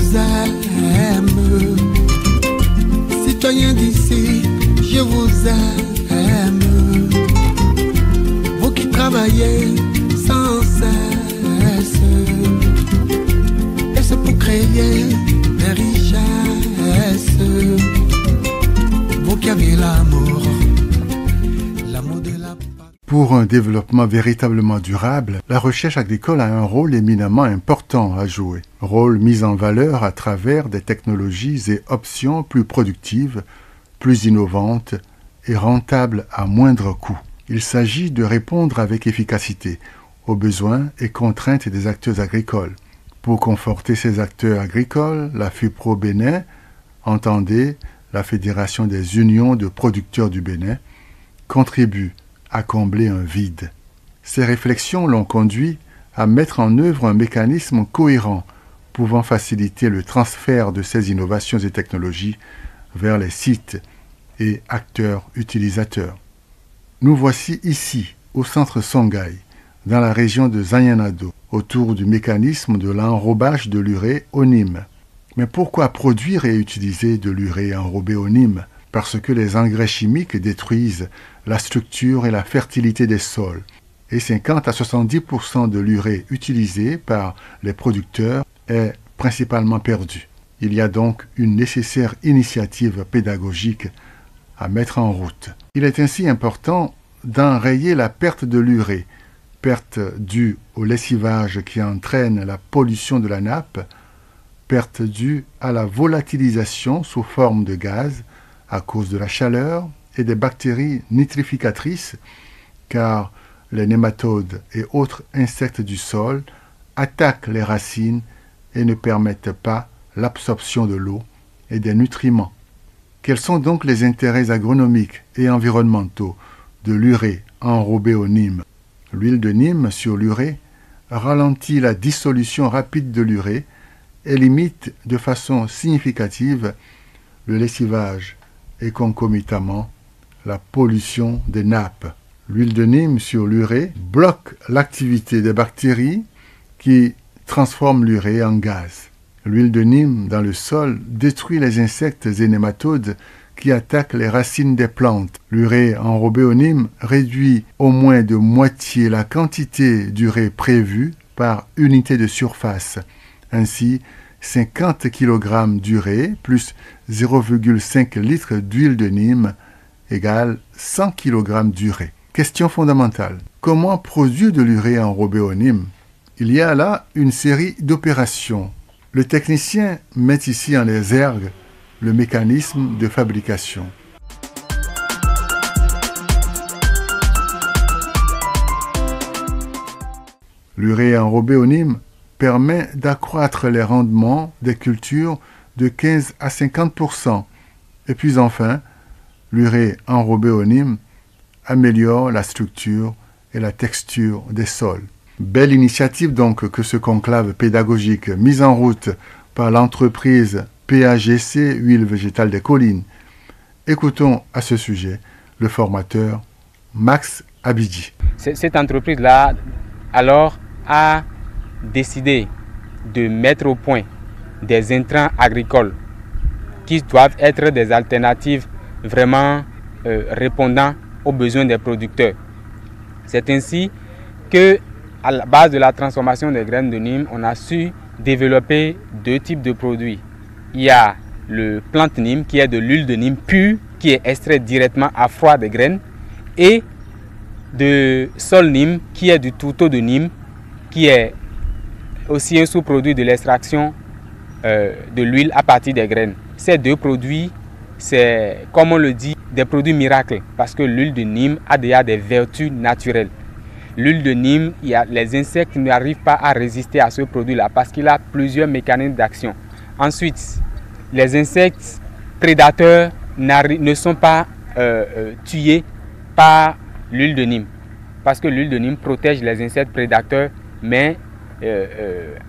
vous aime. Citoyens d'ici, je vous aime. Vous qui travaillez sans cesse, et c'est pour créer des richesses. Vous qui avez l'amour de la... Pour un développement véritablement durable, la recherche agricole a un rôle éminemment important à jouer. Rôle mis en valeur à travers des technologies et options plus productives, plus innovantes et rentables à moindre coût. Il s'agit de répondre avec efficacité aux besoins et contraintes des acteurs agricoles. Pour conforter ces acteurs agricoles, la FUPRO Bénin, entendez la Fédération des unions de producteurs du Bénin, contribue à combler un vide. Ces réflexions l'ont conduit à mettre en œuvre un mécanisme cohérent pouvant faciliter le transfert de ces innovations et technologies vers les sites et acteurs utilisateurs. Nous voici ici, au centre Songhai, dans la région de Zayanado, autour du mécanisme de l'enrobage de l'urée au Nîmes. Mais pourquoi produire et utiliser de l'urée enrobée au Nîmes? Parce que les engrais chimiques détruisent la structure et la fertilité des sols, et 50 à 70% de l'urée utilisée par les producteurs est principalement perdue. Il y a donc une nécessaire initiative pédagogique à mettre en route. Il est ainsi important d'enrayer la perte de l'urée, perte due au lessivage qui entraîne la pollution de la nappe, perte due à la volatilisation sous forme de gaz à cause de la chaleur et des bactéries nitrificatrices, car les nématodes et autres insectes du sol attaquent les racines et ne permettent pas l'absorption de l'eau et des nutriments. Quels sont donc les intérêts agronomiques et environnementaux de l'urée enrobée au Nîmes? L'huile de Nîmes sur l'urée ralentit la dissolution rapide de l'urée et limite de façon significative le lessivage et concomitamment la pollution des nappes. L'huile de Nîmes sur l'urée bloque l'activité des bactéries qui transforment l'urée en gaz. L'huile de Nîmes dans le sol détruit les insectes et nématodes qui attaquent les racines des plantes. L'urée enrobée au Nîmes réduit au moins de moitié la quantité d'urée prévue par unité de surface. Ainsi, 50 kg d'urée plus 0,5 litres d'huile de Nîmes égale 100 kg d'urée. Question fondamentale. Comment produire de l'urée enrobée au Nîmes? Il y a là une série d'opérations. Le technicien met ici en exergue le mécanisme de fabrication. L'urée enrobée au Nîmes permet d'accroître les rendements des cultures de 15 à 50%. Et puis enfin, l'urée enrobée au Nîmes améliore la structure et la texture des sols. Belle initiative donc que ce conclave pédagogique mis en route par l'entreprise PAGC Huile végétale des collines. Écoutons à ce sujet le formateur Max Abidji. Cette entreprise-là, alors, a décidé de mettre au point des intrants agricoles qui doivent être des alternatives vraiment répondant aux besoins des producteurs. C'est ainsi que, à la base de la transformation des graines de Nîmes, on a su développer deux types de produits. Il y a le plante Nîmes qui est de l'huile de Nîmes pure qui est extraite directement à froid des graines et de sol Nîmes qui est du tourteau de Nîmes qui est aussi un sous-produit de l'extraction de l'huile à partir des graines. Ces deux produits, c'est, comme on le dit, des produits miracles parce que l'huile de Nîmes a déjà des vertus naturelles. L'huile de Nîmes, les insectes n'arrivent pas à résister à ce produit-là parce qu'il a plusieurs mécanismes d'action. Ensuite, les insectes prédateurs ne sont pas tués par l'huile de Nîmes parce que l'huile de Nîmes protège les insectes prédateurs mais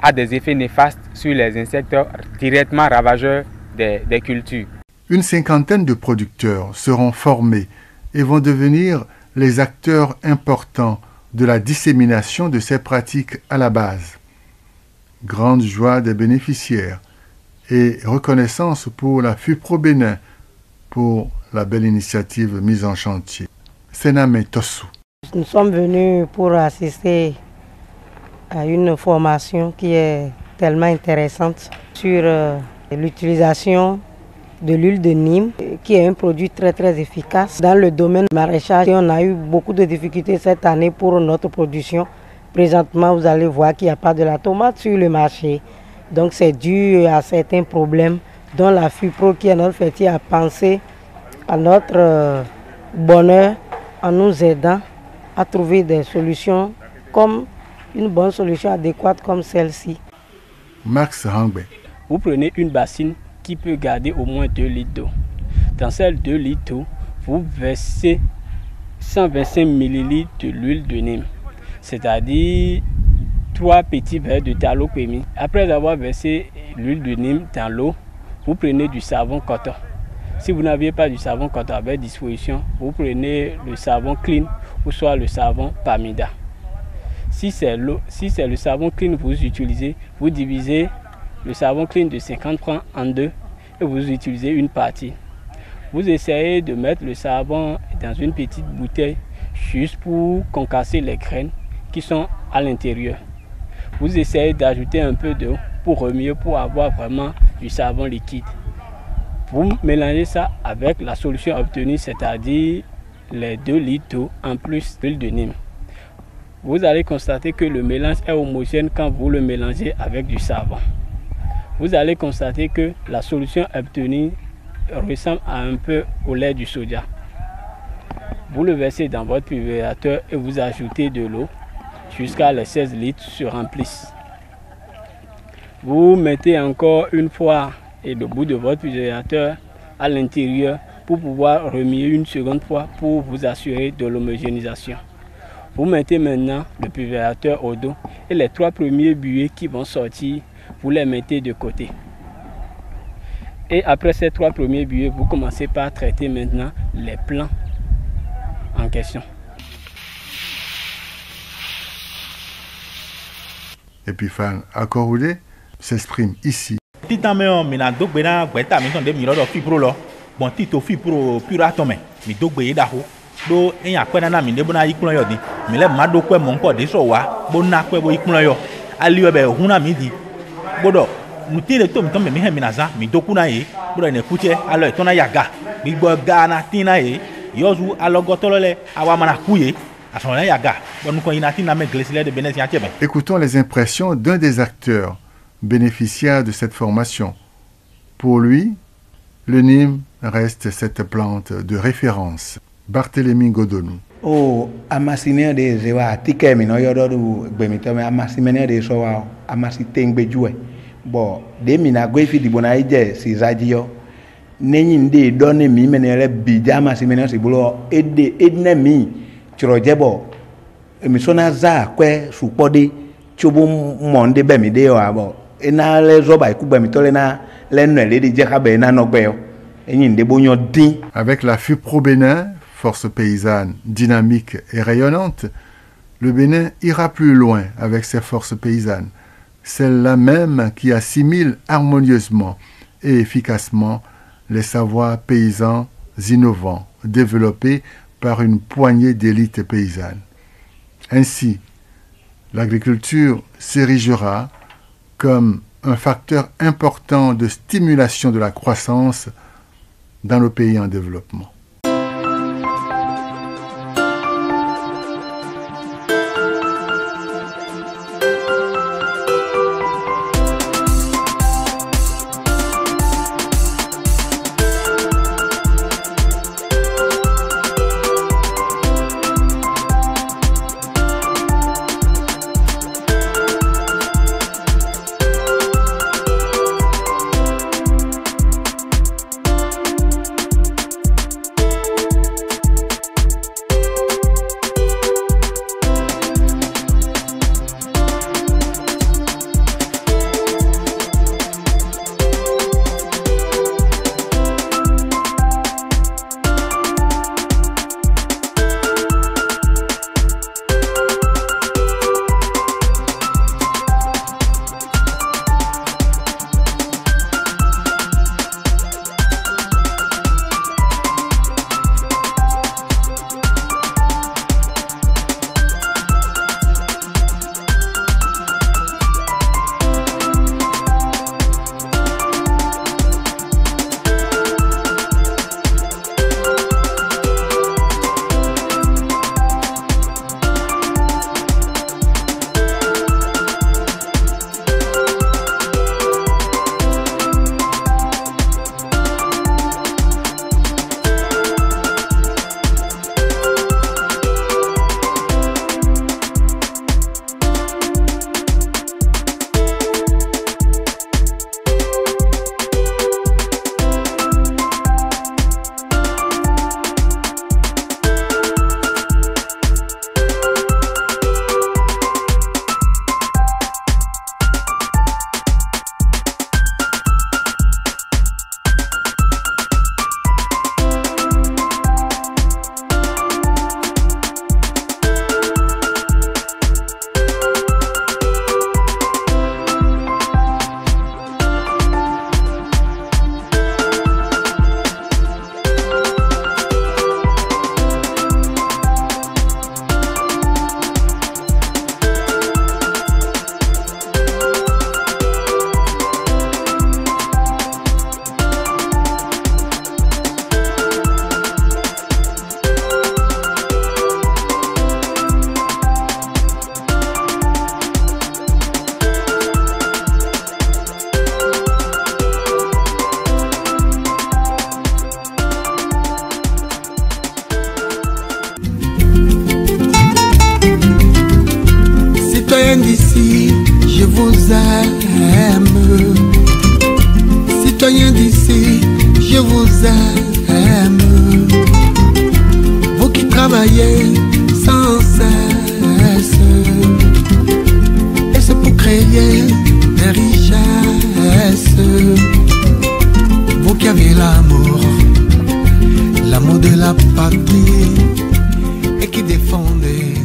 a des effets néfastes sur les insectes directement ravageurs des cultures. Une cinquantaine de producteurs seront formés et vont devenir les acteurs importants de la dissémination de ces pratiques à la base. Grande joie des bénéficiaires et reconnaissance pour la FUPRO Bénin pour la belle initiative mise en chantier. Sename Tossou. Nous sommes venus pour assister à une formation qui est tellement intéressante sur l'utilisation de l'huile de Nîmes, qui est un produit très efficace. Dans le domaine maraîchage, on a eu beaucoup de difficultés cette année pour notre production. Présentement, vous allez voir qu'il n'y a pas de la tomate sur le marché. Donc c'est dû à certains problèmes dont la FUPRO, qui est notre fêtier, a pensé à notre bonheur en nous aidant à trouver des solutions comme une bonne solution adéquate comme celle-ci. Max Rangbe. Vous prenez une bassine qui peut garder au moins 2 litres d'eau. Dans ces 2 litres d'eau, vous versez 125 ml de l'huile de Nîmes, c'est-à-dire 3 petits verres de tallow-pémie. Après avoir versé l'huile de Nîmes dans l'eau, vous prenez du savon coton. Si vous n'aviez pas du savon coton avec disposition, vous prenez le savon clean ou soit le savon Pamida. Si c'est le savon clean que vous utilisez, vous divisez le savon clean de 50 francs en 2 et vous utilisez une partie. Vous essayez de mettre le savon dans une petite bouteille juste pour concasser les graines qui sont à l'intérieur. Vous essayez d'ajouter un peu d'eau pour remuer pour avoir vraiment du savon liquide. Vous mélangez ça avec la solution obtenue, c'est-à-dire les 2 litres d'eau en plus d'huile de Nîmes. Vous allez constater que le mélange est homogène quand vous le mélangez avec du savon. Vous allez constater que la solution obtenue ressemble un peu au lait du soja. Vous le versez dans votre pulvérisateur et vous ajoutez de l'eau jusqu'à les 16 litres se remplissent. Vous mettez encore une fois et le bout de votre pulvérisateur à l'intérieur pour pouvoir remuer une seconde fois pour vous assurer de l'homogénéisation. Vous mettez maintenant le pulvérisateur au dos et les 3 premiers buées qui vont sortir, vous les mettez de côté. Et après ces 3 premiers buées, vous commencez par traiter maintenant les plants en question. Epiphane Akoroude s'exprime ici. Titameo mina dogbe na gbeta mi ton de mi lodo fipro lo bon tito fipro pura tome mi dogbe da ho do eyan pe na mi debo na ikunlo yo di mi le ma do pe mo npo de so wa bo na pe bo ikunlo yo ali we be hunna mi di bodo mu tire to mi ton mi he mi na za mi doku na ye bodo ne kuche alo to na yaga mi gbo ga na tin na ye yozu alogo tolole awa mana kuye aso na yaga bo nu ko ina tin na me glesile de Benin ya chebe. Écoutons les impressions d'un des acteurs bénéficiaire de cette formation. Pour lui, le Nîmes reste cette plante de référence. Barthélemy Godonou. Oh, amasine de zewa tike mi no yodo du gbemito me amasimene de so wa amasi tengbejuwe. Bo de mi na gwefi di bona ije si zajiyo. Nenyi nde doni mi menere bija amasimene si bulo edne mi chirojebo. Mi sona za kwe supode chobo monde be mi de wa bo. Avec la FUPRO Bénin, force paysanne dynamique et rayonnante, le Bénin ira plus loin avec ses forces paysannes, celles-là même qui assimilent harmonieusement et efficacement les savoirs paysans innovants développés par une poignée d'élites paysannes. Ainsi, l'agriculture s'érigera comme un facteur important de stimulation de la croissance dans nos pays en développement. Citoyens d'ici, je vous aime. Citoyens d'ici, je vous aime. Vous qui travaillez sans cesse, et c'est pour créer des richesses. Vous qui avez l'amour de la patrie et qui défendez